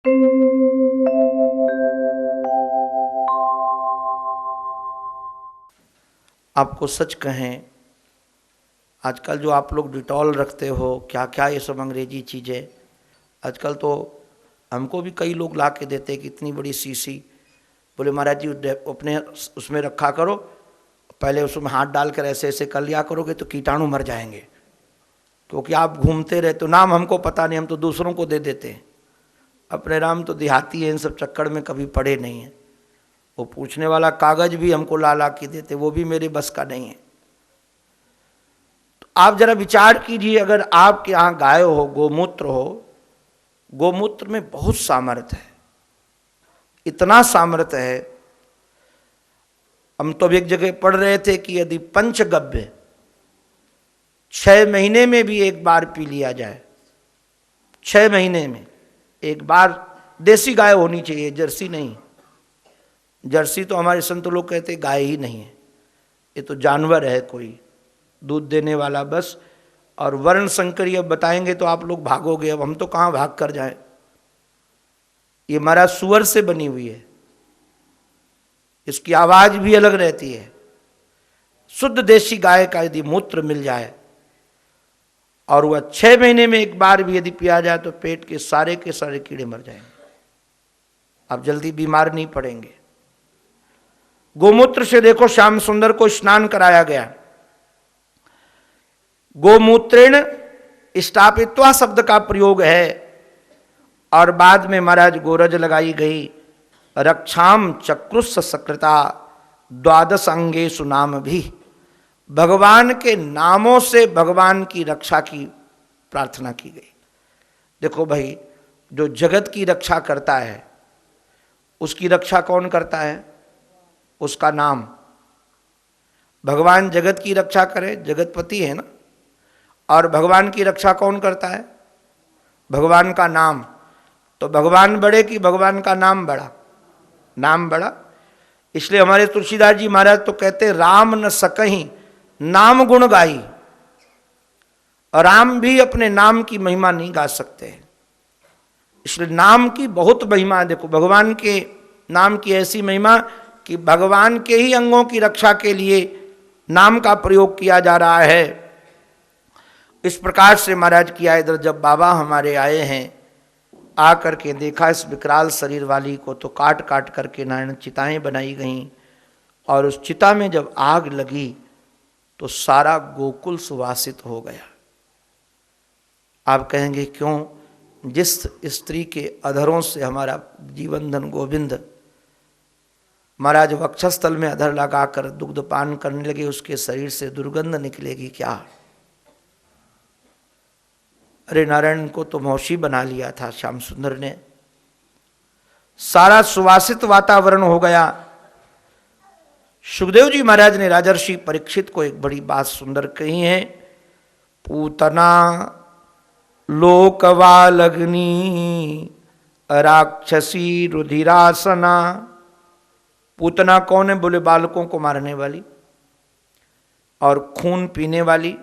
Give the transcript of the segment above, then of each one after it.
आपको सच कहें, आजकल जो आप लोग डिटॉल रखते हो, क्या क्या ये सब अंग्रेजी चीज़ें, आजकल तो हमको भी कई लोग ला के देते कि इतनी बड़ी शीशी, बोले महाराज जी अपने उसमें रखा करो, पहले उसमें हाथ डालकर ऐसे ऐसे कर लिया करोगे तो कीटाणु मर जाएंगे, क्योंकि आप घूमते रहे तो नाम हमको पता नहीं, हम तो दूसरों को दे देते हैं। अपने राम तो देहाती है, इन सब चक्कर में कभी पड़े नहीं हैं। वो पूछने वाला कागज भी हमको ला ला के देते, वो भी मेरे बस का नहीं है। तो आप जरा विचार कीजिए, अगर आपके यहाँ गाय हो, गोमूत्र हो, गोमूत्र में बहुत सामर्थ्य है, इतना सामर्थ्य है। हम तो एक जगह पढ़ रहे थे कि यदि पंचगव्य 6 महीने में भी एक बार पी लिया जाए, 6 महीने में एक बार, देसी गाय होनी चाहिए, जर्सी नहीं। जर्सी तो हमारे संत लोग कहते गाय ही नहीं है, ये तो जानवर है कोई दूध देने वाला बस। और वर्ण संकरी अब बताएंगे तो आप लोग भागोगे, अब हम तो कहाँ भाग कर जाएं। ये हमारा सुअर से बनी हुई है, इसकी आवाज भी अलग रहती है। शुद्ध देसी गाय का यदि मूत्र मिल जाए और वह 6 महीने में एक बार भी यदि पिया जाए तो पेट के सारे कीड़े मर जाएंगे, आप जल्दी बीमार नहीं पड़ेंगे। गोमूत्र से देखो श्याम सुंदर को स्नान कराया गया। गोमूत्रेण स्थापित्वा शब्द का प्रयोग है और बाद में महाराज गोरज लगाई गई। रक्षाम चक्रुस सकृता द्वादश अंगेषु नाम भी, भगवान के नामों से भगवान की रक्षा की प्रार्थना की गई। देखो भाई, जो जगत की रक्षा करता है उसकी रक्षा कौन करता है? उसका नाम। भगवान जगत की रक्षा करे, जगतपति है ना, और भगवान की रक्षा कौन करता है? भगवान का नाम। तो भगवान बड़े कि भगवान का नाम बड़ा? नाम बड़ा। इसलिए हमारे तुलसीदास जी महाराज तो कहते राम न सकहीं नाम गुण गाई, और राम भी अपने नाम की महिमा नहीं गा सकते। इसलिए नाम की बहुत महिमा है। देखो भगवान के नाम की ऐसी महिमा कि भगवान के ही अंगों की रक्षा के लिए नाम का प्रयोग किया जा रहा है। इस प्रकार से महाराज किया। इधर जब बाबा हमारे आए हैं, आकर के देखा इस विकराल शरीर वाली को, तो काट काट करके नारायण चिताएं बनाई गईं, और उस चिता में जब आग लगी तो सारा गोकुल सुवासित हो गया। आप कहेंगे क्यों? जिस स्त्री के अधरों से हमारा जीवन धन गोविंद महाराज वक्षस्थल में अधर लगाकर दुग्धपान करने लगे, उसके शरीर से दुर्गंध निकलेगी क्या? अरे नारायण को तो मौसी बना लिया था श्याम सुंदर ने। सारा सुवासित वातावरण हो गया। सुखदेव जी महाराज ने राजर्षि परीक्षित को एक बड़ी बात सुंदर कही है। पूतना लोकवालग्नि राक्षसी रुधिरासना। पूतना कौन है? बोले बालकों को मारने वाली और खून पीने वाली।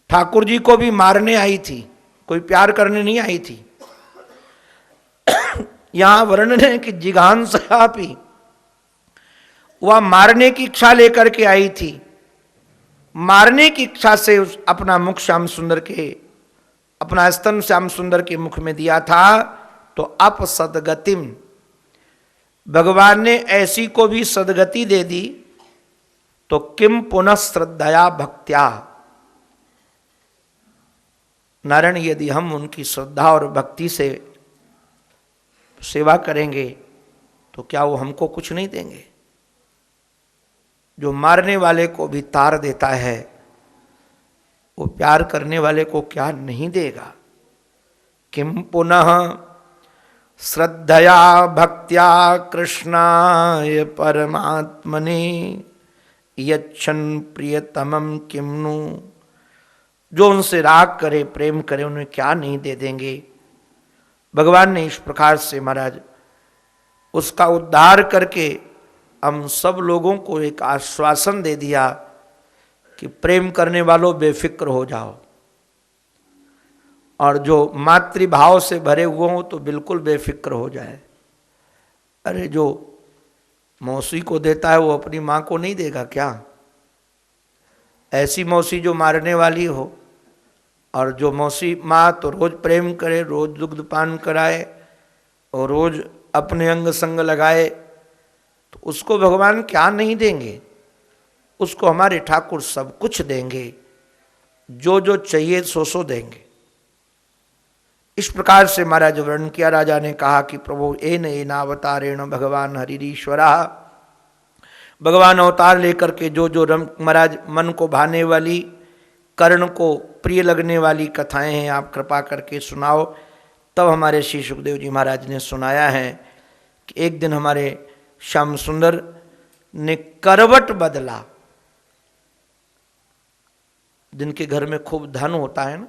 ठाकुर जी को भी मारने आई थी, कोई प्यार करने नहीं आई थी। यहां वर्णन है कि जिघांसापि, वह मारने की इच्छा लेकर के आई थी। मारने की इच्छा से अपना मुख श्याम सुंदर के, अपना स्तन श्याम सुंदर के मुख में दिया था। तो अप सदगतिम, भगवान ने ऐसी को भी सदगति दे दी। तो किम पुनः श्रद्धया भक्त्या, नारायण यदि हम उनकी श्रद्धा और भक्ति से सेवा करेंगे तो क्या वो हमको कुछ नहीं देंगे? जो मारने वाले को भी तार देता है, वो प्यार करने वाले को क्या नहीं देगा? किम पुनः श्रद्धया भक्त्या कृष्णाय परमात्मने यच्छन प्रियतमम किम्नु। जो उनसे राग करे, प्रेम करे, उन्हें क्या नहीं दे देंगे? भगवान ने इस प्रकार से महाराज उसका उद्धार करके हम सब लोगों को एक आश्वासन दे दिया कि प्रेम करने वालों बेफिक्र हो जाओ। और जो मातृभाव से भरे हुए हों तो बिल्कुल बेफिक्र हो जाए। अरे जो मौसी को देता है वो अपनी माँ को नहीं देगा क्या? ऐसी मौसी जो मारने वाली हो, और जो मौसी माँ तो रोज प्रेम करे, रोज दुग्ध पान कराए और रोज अपने अंग संग लगाए, तो उसको भगवान क्या नहीं देंगे? उसको हमारे ठाकुर सब कुछ देंगे, जो जो चाहिए सो सो देंगे। इस प्रकार से महाराज वर्णन किया। राजा ने कहा कि प्रभु एन एनावतारेण भगवान हरिरीश्वरा, भगवान अवतार लेकर के जो जो महाराज मन को भाने वाली, कर्ण को प्रिय लगने वाली कथाएं हैं आप कृपा करके सुनाओ। तब हमारे श्री सुखदेव जी महाराज ने सुनाया है कि एक दिन हमारे श्याम सुंदर ने करवट बदला। जिनके घर में खूब धन होता है ना,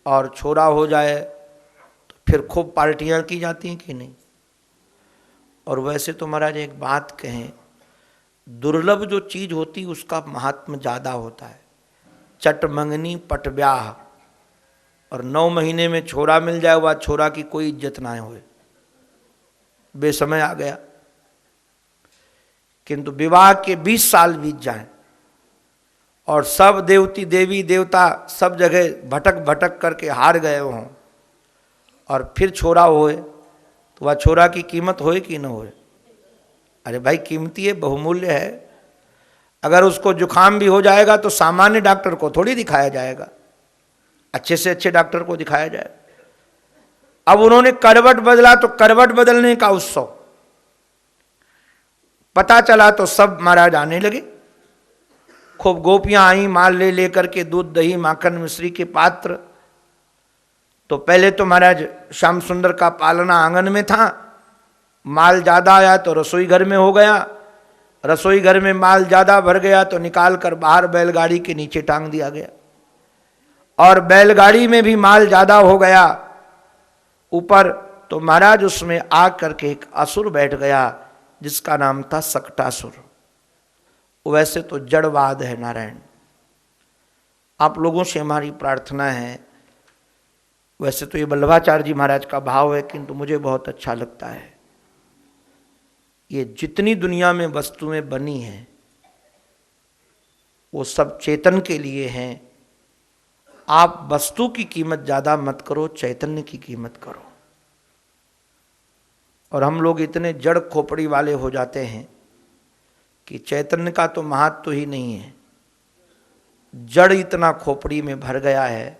और छोरा हो जाए तो फिर खूब पार्टियां की जाती हैं कि नहीं। और वैसे तो महाराज एक बात कहें, दुर्लभ जो चीज होती उसका महात्म ज़्यादा होता है। चट मंगनी पट ब्याह, और 9 महीने में छोरा मिल जाए, वह छोरा की कोई इज्जत ना होए, बेसमय आ गया। किंतु विवाह के 20 साल बीत जाएं और सब देवती देवी देवता सब जगह भटक भटक करके हार गए हों, और फिर छोरा होए, तो वह छोरा की कीमत होए कि न होए? अरे भाई कीमती है, बहुमूल्य है। अगर उसको जुखाम भी हो जाएगा तो सामान्य डॉक्टर को थोड़ी दिखाया जाएगा, अच्छे से अच्छे डॉक्टर को दिखाया जाएगा। अब उन्होंने करवट बदला, तो करवट बदलने का उत्सव पता चला तो सब महाराज आने लगे। खूब गोपियां आई माल ले लेकर के, दूध दही माखन मिश्री के पात्र। तो पहले तो महाराज श्याम सुंदर का पालना आंगन में था, माल ज्यादा आया तो रसोई घर में हो गया, रसोई घर में माल ज्यादा भर गया तो निकाल कर बाहर बैलगाड़ी के नीचे टांग दिया गया, और बैलगाड़ी में भी माल ज्यादा हो गया ऊपर, तो महाराज उसमें आ करके एक असुर बैठ गया जिसका नाम था सकटासुर। वैसे तो जड़वाद है नारायण। आप लोगों से हमारी प्रार्थना है, वैसे तो ये वल्लभाचार्य जी महाराज का भाव है, किंतु मुझे बहुत अच्छा लगता है। ये जितनी दुनिया में वस्तुएं बनी हैं वो सब चेतन के लिए हैं। आप वस्तु की कीमत ज्यादा मत करो, चैतन्य की कीमत करो। और हम लोग इतने जड़ खोपड़ी वाले हो जाते हैं कि चैतन्य का तो महत्व ही नहीं है, जड़ इतना खोपड़ी में भर गया है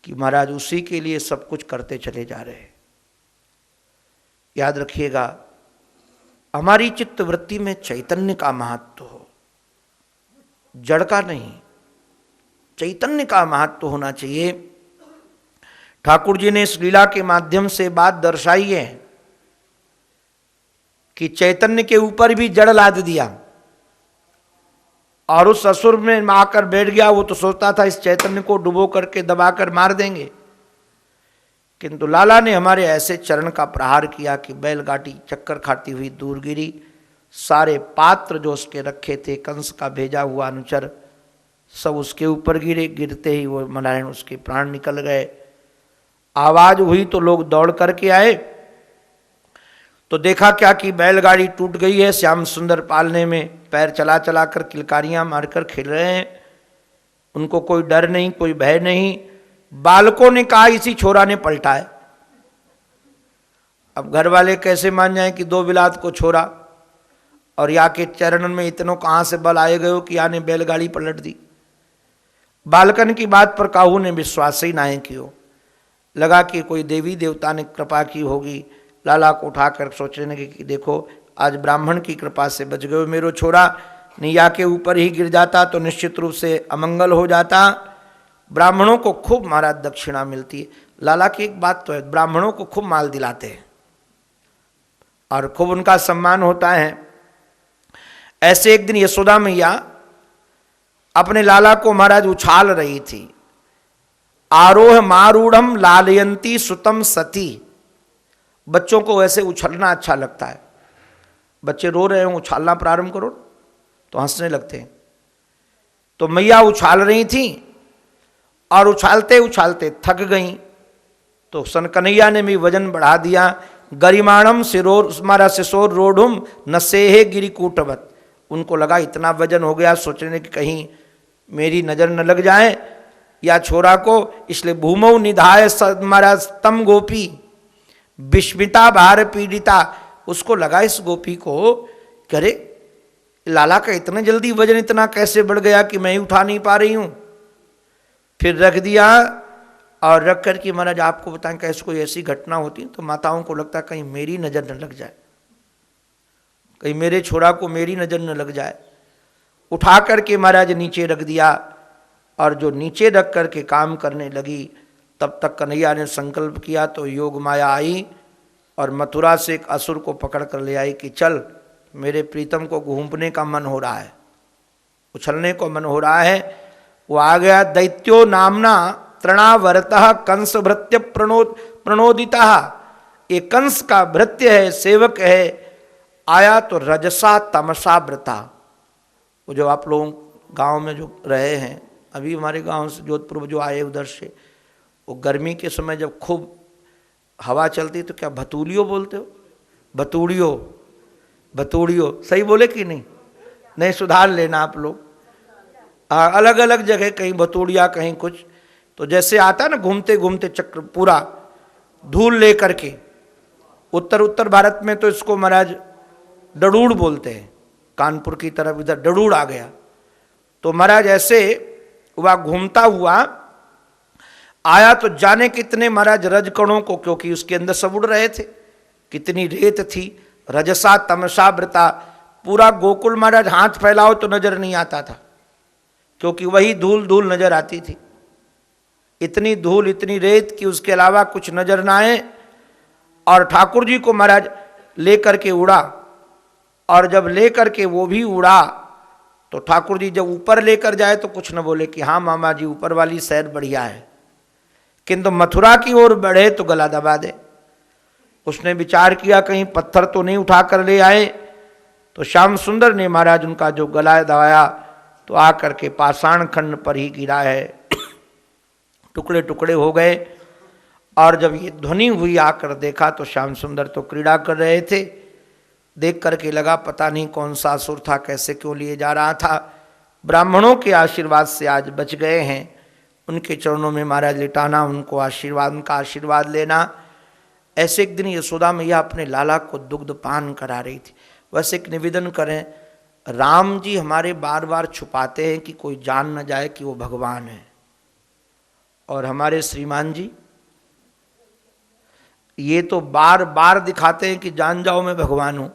कि महाराज उसी के लिए सब कुछ करते चले जा रहे हैं। याद रखिएगा, हमारी चित्त वृत्ति में चैतन्य का महत्व हो, जड़ का नहीं, चैतन्य का महत्व होना चाहिए। ठाकुर जी ने इस लीला के माध्यम से बात दर्शाई है कि चैतन्य के ऊपर भी जड़ लाद दिया, और उस असुर में आकर बैठ गया। वो तो सोचता था इस चैतन्य को डुबो करके दबाकर मार देंगे, किंतु लाला ने हमारे ऐसे चरण का प्रहार किया कि बैलगाड़ी चक्कर खाती हुई दूर गिरी। सारे पात्र जो उसके रखे थे, कंस का भेजा हुआ अनुचर, सब उसके ऊपर गिरे। गिरते ही वो नारायण उसके प्राण निकल गए। आवाज हुई तो लोग दौड़ करके आए, तो देखा क्या कि बैलगाड़ी टूट गई है। श्याम सुंदर पालने में पैर चला चला कर किलकारियां मारकर खेल रहे हैं, उनको कोई डर नहीं, कोई भय नहीं। बालकों ने कहा इसी छोरा ने पलटा है। अब घर वाले कैसे मान जाएं कि 2 बिलात को छोरा, और या के चरणन में इतनों कहां से बल आए गए हो कि या ने बैलगाड़ी पलट दी। बालकन की बात पर काहू ने विश्वास ही ना किया। लगा कि कोई देवी देवता ने कृपा की होगी। लाला को उठाकर सोचने लगे कि देखो आज ब्राह्मण की कृपा से बच गए मेरो छोरा, निया के ऊपर ही गिर जाता तो निश्चित रूप से अमंगल हो जाता। ब्राह्मणों को खूब महाराज दक्षिणा मिलती है। लाला की एक बात तो है, ब्राह्मणों को खूब माल दिलाते हैं और खूब उनका सम्मान होता है। ऐसे एक दिन यशोदा मैया अपने लाला को महाराज उछाल रही थी। आरोह मारूढ़म लालयंती सुतम सती। बच्चों को ऐसे उछलना अच्छा लगता है। बच्चे रो रहे हो, उछालना प्रारंभ करो तो हंसने लगते हैं। तो मैया उछाल रही थी और उछालते उछालते थक गई, तो सन कन्हैया ने भी वजन बढ़ा दिया। गरिमाणम सिरोर स्मारा सिसोर रोढ़ुम नसेहे गिरिकूटवत। उनको लगा इतना वजन हो गया, सोचने कि कहीं मेरी नजर न लग जाए या छोरा को, इसलिए भूमौ निधाय स्मारा स्तम गोपी विस्मिता भार पीड़िता। उसको लगा इस गोपी को, करे लाला का इतना जल्दी वजन इतना कैसे बढ़ गया कि मैं ही उठा नहीं पा रही हूं। फिर रख दिया, और रख कर के महाराज आपको बताएं कैसे कोई ऐसी घटना होती है तो माताओं को लगता है कहीं मेरी नज़र न लग जाए, कहीं मेरे छोरा को मेरी नज़र न लग जाए। उठा करके महाराज नीचे रख दिया, और जो नीचे रख करके काम करने लगी, तब तक कन्हैया ने संकल्प किया तो योग माया आई और मथुरा से एक असुर को पकड़ कर ले आई कि चल मेरे प्रीतम को घूमने का मन हो रहा है, उछलने को मन हो रहा है। वो आ गया। दैत्यो नामना तृणावर्तः कंस भृत्य प्रणोदिता। ये कंस का भृत्य है, सेवक है, आया तो रजसा तमसा व्रता। वो जो आप लोग गांव में जो रहे हैं, अभी हमारे गांव से जोधपुर जो आए उधर से, वो गर्मी के समय जब खूब हवा चलती तो क्या भतूलियो बोलते हो? भतूड़ियो, भतूड़ियो सही बोले कि नहीं? नहीं, सुधार लेना आप लोग। अलग अलग जगह कहीं भतूड़िया कहीं कुछ, तो जैसे आता ना घूमते घूमते चक्र पूरा धूल लेकर के। उत्तर भारत में तो इसको महाराज डड़ूड़ बोलते हैं, कानपुर की तरफ इधर डड़ूड़ आ गया। तो महाराज ऐसे वह घूमता हुआ आया तो जाने कितने महाराज रजकणों को, क्योंकि उसके अंदर सब उड़ रहे थे, कितनी रेत थी, रजसा तमसा व्रता। पूरा गोकुल महाराज हाथ फैलाओ तो नजर नहीं आता था, क्योंकि वही धूल धूल नजर आती थी। इतनी धूल इतनी रेत कि उसके अलावा कुछ नजर ना आए। और ठाकुर जी को महाराज लेकर के उड़ा, और जब लेकर के वो भी उड़ा तो ठाकुर जी जब ऊपर लेकर जाए तो कुछ न बोले कि हाँ मामा जी ऊपर वाली सैर बढ़िया है, किंतु मथुरा की ओर बढ़े तो गला दबा दे। उसने विचार किया कहीं पत्थर तो नहीं उठा कर ले आए, तो श्याम सुंदर ने महाराज उनका जो गला दबाया तो आकर के पाषाण खंड पर ही गिरा है, टुकड़े टुकड़े हो गए। और जब ये ध्वनि हुई आकर देखा तो श्याम सुंदर तो क्रीड़ा कर रहे थे। देख करके लगा पता नहीं कौन सा असुर था, कैसे क्यों लिए जा रहा था। ब्राह्मणों के आशीर्वाद से आज बच गए हैं। उनके चरणों में महाराज लिटाना, उनको आशीर्वाद, उनका आशीर्वाद लेना। ऐसे एक दिन यशोदा मैया अपने लाला को दुग्ध पान करा रही थी। वैसे एक निवेदन करें, राम जी हमारे बार बार छुपाते हैं कि कोई जान न जाए कि वो भगवान है, और हमारे श्रीमान जी ये तो बार बार दिखाते हैं कि जान जाओ मैं भगवान हूं।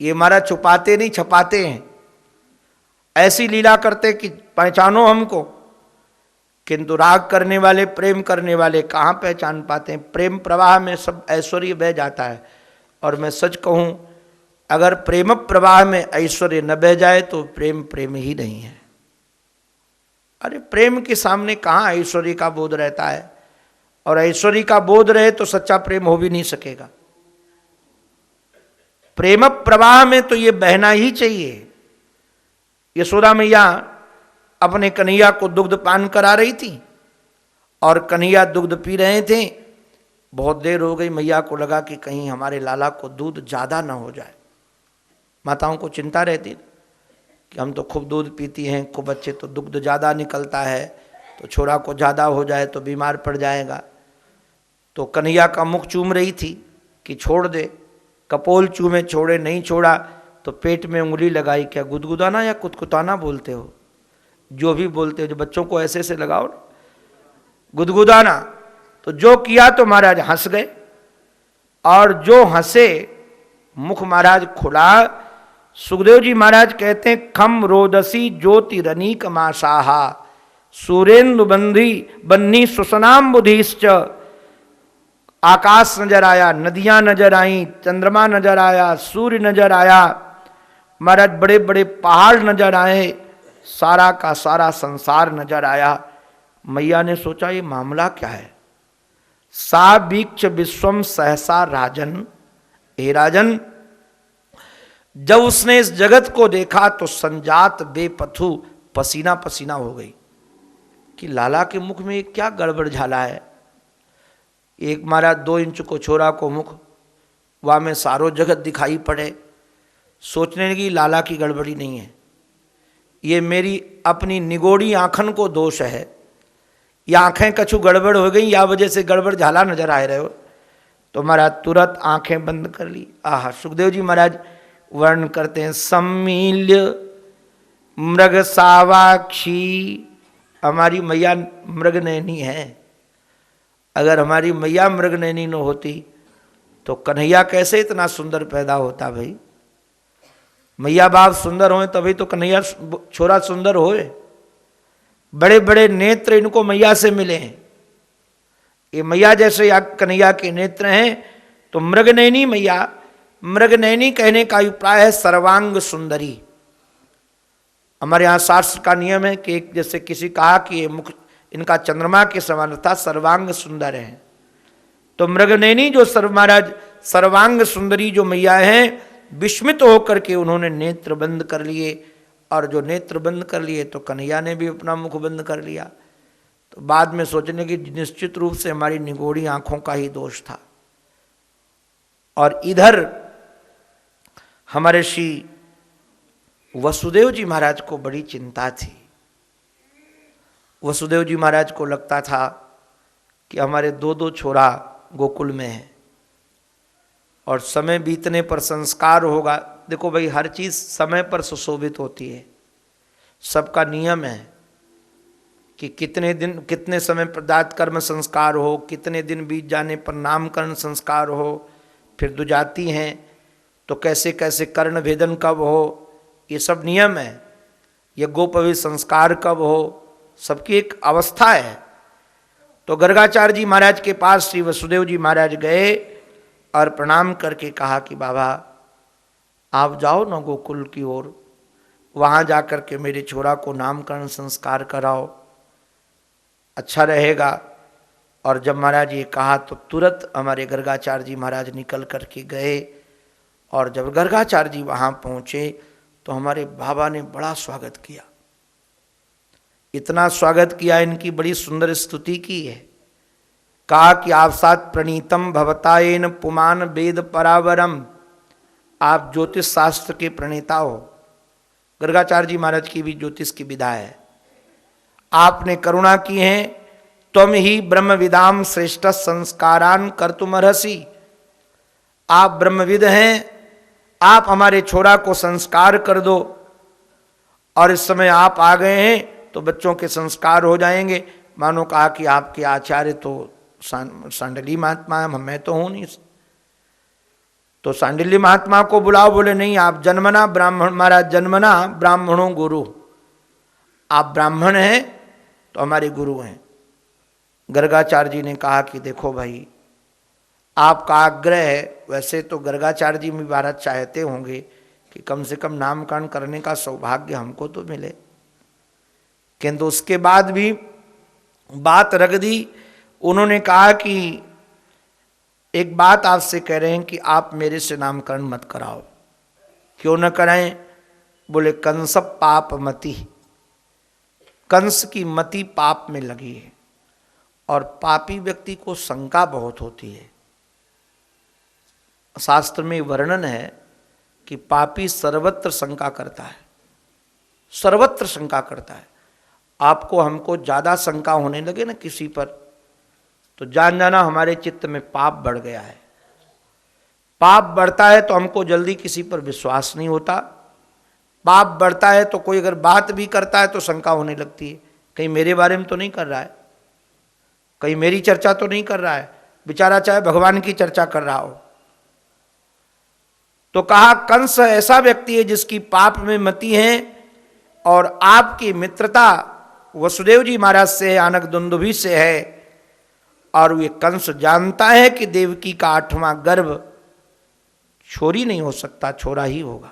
ये हमारा छुपाते नहीं, छपाते हैं। ऐसी लीला करते कि पहचानो हमको, किंतु राग करने वाले, प्रेम करने वाले कहाँ पहचान पाते हैं। प्रेम प्रवाह में सब ऐश्वर्य बह जाता है। और मैं सच कहूँ, अगर प्रेम प्रवाह में ऐश्वर्य न बह जाए तो प्रेम प्रेम ही नहीं है। अरे प्रेम के सामने कहाँ ऐश्वर्य का बोध रहता है, और ऐश्वर्य का बोध रहे तो सच्चा प्रेम हो भी नहीं सकेगा। प्रेम प्रवाह में तो ये बहना ही चाहिए। यशोदा मैया अपने कन्हैया को दुग्ध पान करा रही थी, और कन्हैया दुग्ध पी रहे थे। बहुत देर हो गई, मैया को लगा कि कहीं हमारे लाला को दूध ज़्यादा ना हो जाए। माताओं को चिंता रहती कि हम तो खूब दूध पीती हैं, खूब अच्छे, तो दुग्ध ज़्यादा निकलता है तो छोरा को ज़्यादा हो जाए तो बीमार पड़ जाएगा। तो कन्हैया का मुख चूम रही थी कि छोड़ दे, कपोल चूमे छोड़े, नहीं छोड़ा तो पेट में उंगली लगाई। क्या गुदगुदाना या कुतकुताना बोलते हो? जो भी बोलते हो, जो बच्चों को ऐसे से लगाओ, गुदगुदाना। तो जो किया तो महाराज हंस गए, और जो हंसे मुख महाराज खुला। सुखदेव जी महाराज कहते हैं, खम रोदसी ज्योति रनीक मासाहा सुरेंदु बंधी बन्नी सुसनाम बुधिश्च। आकाश नजर आया, नदियां नजर आई, चंद्रमा नजर आया, सूर्य नजर आया, महाराज बड़े बड़े पहाड़ नजर आए, सारा का सारा संसार नजर आया। मैया ने सोचा ये मामला क्या है। सा वीक्ष विश्वम सहसा राजन, हे राजन, जब उसने इस जगत को देखा तो संजात बेपथु पसीना पसीना हो गई। कि लाला के मुख में क्या गड़बड़ झाला है। एक महाराज 2 इंच को छोरा को मुख, वहाँ में सारो जगत दिखाई पड़े। सोचने लगी लाला की गड़बड़ी नहीं है, ये मेरी अपनी निगोड़ी आँखन को दोष है, या आँखें कछु गड़बड़ हो गई, या वजह से गड़बड़ झाला नजर आ रहे हो। तो महाराज तुरंत आंखें बंद कर ली। आहा, सुखदेव जी महाराज वर्ण करते हैं, सम्मील्य मृग सावाक्षी। हमारी मैया मृग नैनी है। अगर हमारी मैया मृग नैनी न होती तो कन्हैया कैसे इतना सुंदर पैदा होता भाई। मैया बाप सुंदर होए तभी तो कन्हैया छोरा सुंदर होए। बड़े बड़े नेत्र इनको मैया से मिले हैं। ये मैया जैसे या कन्हैया के नेत्र हैं। तो मृगनयनी मैया, मृगनयनी कहने का अभिप्राय है सर्वांग सुंदरी। हमारे यहाँ शास्त्र का नियम है कि जैसे किसी कहा कि ये मुख इनका चंद्रमा के समान था, सर्वांग सुंदर है। तो मृगनयनी जो महाराज सर्वांग सुंदरी जो मैया हैं, विस्मित होकर के उन्होंने नेत्र बंद कर लिए। और जो नेत्र बंद कर लिए तो कन्हैया ने भी अपना मुख बंद कर लिया। तो बाद में सोचने की निश्चित रूप से हमारी निगोड़ी आंखों का ही दोष था। और इधर हमारे श्री वसुदेव जी महाराज को बड़ी चिंता थी। वसुदेव जी महाराज को लगता था कि हमारे 2 छोरा गोकुल में हैं और समय बीतने पर संस्कार होगा। देखो भाई, हर चीज समय पर सुशोभित होती है। सबका नियम है कि कितने दिन कितने समय पर दात कर्म संस्कार हो, कितने दिन बीत जाने पर नामकरण संस्कार हो, फिर दुजाती हैं तो कैसे कैसे कर्ण भेदन कब हो, ये सब नियम है। यज्ञोपवीत संस्कार कब हो, सबकी एक अवस्था है। तो गर्गाचार्य जी महाराज के पास श्री वसुदेव जी महाराज गए और प्रणाम करके कहा कि बाबा आप जाओ ना गोकुल की ओर, वहाँ जाकर के मेरे छोरा को नामकरण संस्कार कराओ, अच्छा रहेगा। और जब महाराज ये कहा तो तुरंत हमारे गर्गाचार्य जी महाराज निकल करके गए। और जब गर्गाचार्य जी वहाँ पहुँचे तो हमारे बाबा ने बड़ा स्वागत किया। इतना स्वागत किया, इनकी बड़ी सुंदर स्तुति की है। कहा कि आप साथ प्रणीतम भवतायेन पुमान वेद परावरम, आप ज्योतिष शास्त्र के प्रणेता हो। गर्गाचार्य जी महाराज की भी ज्योतिष की विधा है। आपने करुणा की है, त्वम ही ब्रह्म विदाम श्रेष्ठ संस्कारान कर्तुमर्हसि। आप ब्रह्मविद हैं, आप हमारे छोरा को संस्कार कर दो। और इस समय आप आ गए हैं तो बच्चों के संस्कार हो जाएंगे। मानो कहा कि आपके आचार्य तो सांडली महात्मा है, मैं तो हूं नहीं। तो सांडिल्य महात्मा को बुलाओ। बोले नहीं, आप जन्मना ब्राह्मण, महाराज जन्मना ब्राह्मणों गुरु, आप ब्राह्मण हैं तो हमारे गुरु हैं। गर्गाचार्य जी ने कहा कि देखो भाई, आपका आग्रह है। वैसे तो गर्गाचार्य जी भी महाराज चाहते होंगे कि कम से कम नामकरण करने का सौभाग्य हमको तो मिले, किंतु उसके बाद भी बात रख दी। उन्होंने कहा कि एक बात आपसे कह रहे हैं कि आप मेरे से नामकरण मत कराओ। क्यों न कराएं? बोले कंस पाप मति, कंस की मति पाप में लगी है और पापी व्यक्ति को शंका बहुत होती है। शास्त्र में वर्णन है कि पापी सर्वत्र शंका करता है, सर्वत्र शंका करता है। आपको हमको ज्यादा शंका होने लगे ना किसी पर, तो जान जाना हमारे चित्त में पाप बढ़ गया है। पाप बढ़ता है तो हमको जल्दी किसी पर विश्वास नहीं होता। पाप बढ़ता है तो कोई अगर बात भी करता है तो शंका होने लगती है, कहीं मेरे बारे में तो नहीं कर रहा है, कहीं मेरी चर्चा तो नहीं कर रहा है, बेचारा चाहे भगवान की चर्चा कर रहा हो। तो कहा कंस ऐसा व्यक्ति है जिसकी पाप में मति है। और आपकी मित्रता वसुदेव जी महाराज से है, आनक दुंदुभि से है। और ये कंस जानता है कि देवकी का 8वां गर्भ छोरी नहीं हो सकता, छोरा ही होगा।